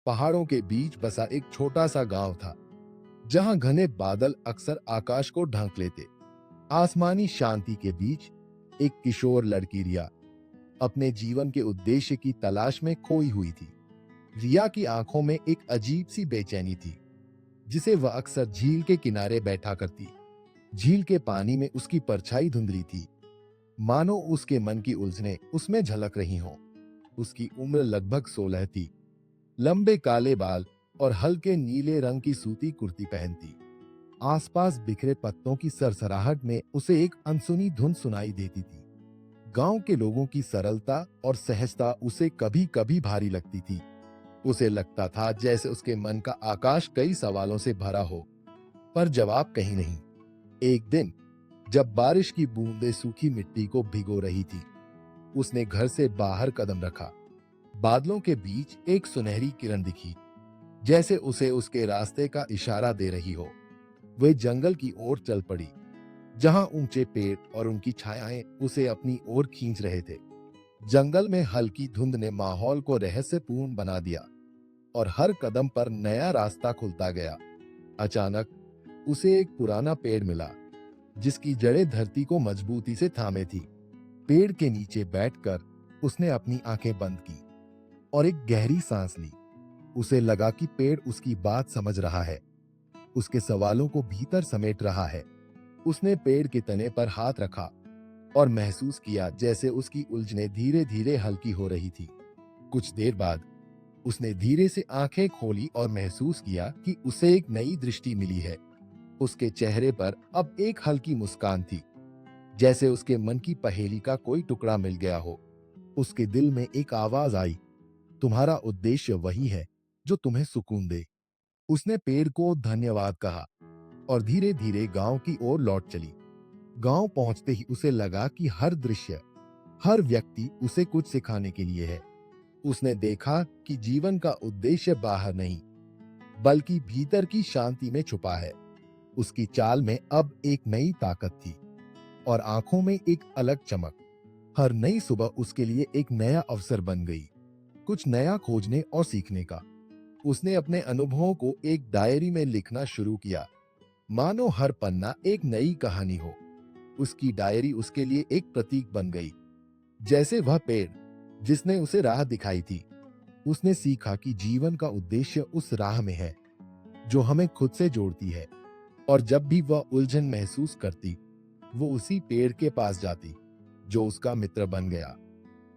पहाड़ों के बीच बसा एक छोटा सा गांव था, जहां घने बादल अक्सर आकाश को ढक लेते। आसमानी शांति के बीच एक किशोर लड़की रिया अपने जीवन के उद्देश्य की तलाश में खोई हुई थी। रिया की आंखों में एक अजीब सी बेचैनी थी, जिसे वह अक्सर झील के किनारे बैठा करती। झील के पानी में उसकी परछाई धुंधली थी, मानो उसके मन की उलझनें उसमें झलक रही हों। उसकी उम्र लगभग 16 थी। लंबे काले बाल और हल्के नीले रंग की सूती कुर्ती पहनती। आसपास बिखरे पत्तों की सरसराहट में उसे एक अनसुनी धुन सुनाई देती थी। गांव के लोगों की सरलता और सहजता उसे कभी कभी भारी लगती थी। उसे लगता था जैसे उसके मन का आकाश कई सवालों से भरा हो, पर जवाब कहीं नहीं। एक दिन जब बारिश की बूंदें सूखी मिट्टी को भिगो रही थी, उसने घर से बाहर कदम रखा। बादलों के बीच एक सुनहरी किरण दिखी, जैसे उसे उसके रास्ते का इशारा दे रही हो। वे जंगल की ओर चल पड़ी, जहां ऊंचे पेड़ और उनकी छायाएं उसे अपनी ओर खींच रहे थे। जंगल में हल्की धुंध ने माहौल को रहस्यपूर्ण बना दिया और हर कदम पर नया रास्ता खुलता गया। अचानक उसे एक पुराना पेड़ मिला, जिसकी जड़ें धरती को मजबूती से थामे थी। पेड़ के नीचे बैठकर उसने अपनी आंखें बंद की और एक गहरी सांस ली। उसे लगा कि पेड़ उसकी बात समझ रहा है, उसके सवालों को भीतर समेट रहा है। उसने पेड़ के तने पर हाथ रखा और महसूस किया जैसे उसकी उलझनें धीरे धीरे हल्की हो रही थी। कुछ देर बाद उसने धीरे से आंखें खोली और महसूस किया कि उसे एक नई दृष्टि मिली है। उसके चेहरे पर अब एक हल्की मुस्कान थी, जैसे उसके मन की पहेली का कोई टुकड़ा मिल गया हो। उसके दिल में एक आवाज आई, तुम्हारा उद्देश्य वही है जो तुम्हें सुकून दे। उसने पेड़ को धन्यवाद कहा और धीरे धीरे गांव की ओर लौट चली। गांव पहुंचते ही उसे लगा कि हर दृश्य, हर व्यक्ति उसे कुछ सिखाने के लिए है। उसने देखा कि जीवन का उद्देश्य बाहर नहीं, बल्कि भीतर की शांति में छुपा है। उसकी चाल में अब एक नई ताकत थी और आंखों में एक अलग चमक। हर नई सुबह उसके लिए एक नया अवसर बन गई, कुछ नया खोजने और सीखने का। उसने अपने अनुभवों को एक डायरी में लिखना शुरू किया, मानो हर पन्ना एक नई कहानी हो। उसकी डायरी उसके लिए एक प्रतीक बन गई, जैसे वह पेड़ जिसने उसे राह दिखाई थी। उसने सीखा कि जीवन का उद्देश्य उस राह में है जो हमें खुद से जोड़ती है, और जब भी वह उलझन महसूस करती, वो उसी पेड़ के पास जाती, जो उसका मित्र बन गया।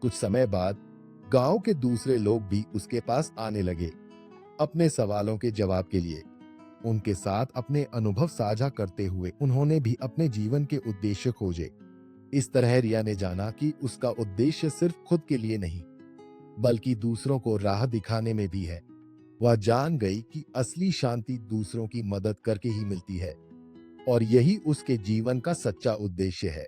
कुछ समय बाद गांव के दूसरे लोग भी उसके पास आने लगे, अपने सवालों के जवाब के लिए। उनके साथ अपने अनुभव साझा करते हुए उन्होंने भी अपने जीवन के उद्देश्य खोजे। इस तरह रिया ने जाना कि उसका उद्देश्य सिर्फ खुद के लिए नहीं, बल्कि दूसरों को राह दिखाने में भी है। वह जान गई कि असली शांति दूसरों की मदद करके ही मिलती है, और यही उसके जीवन का सच्चा उद्देश्य है।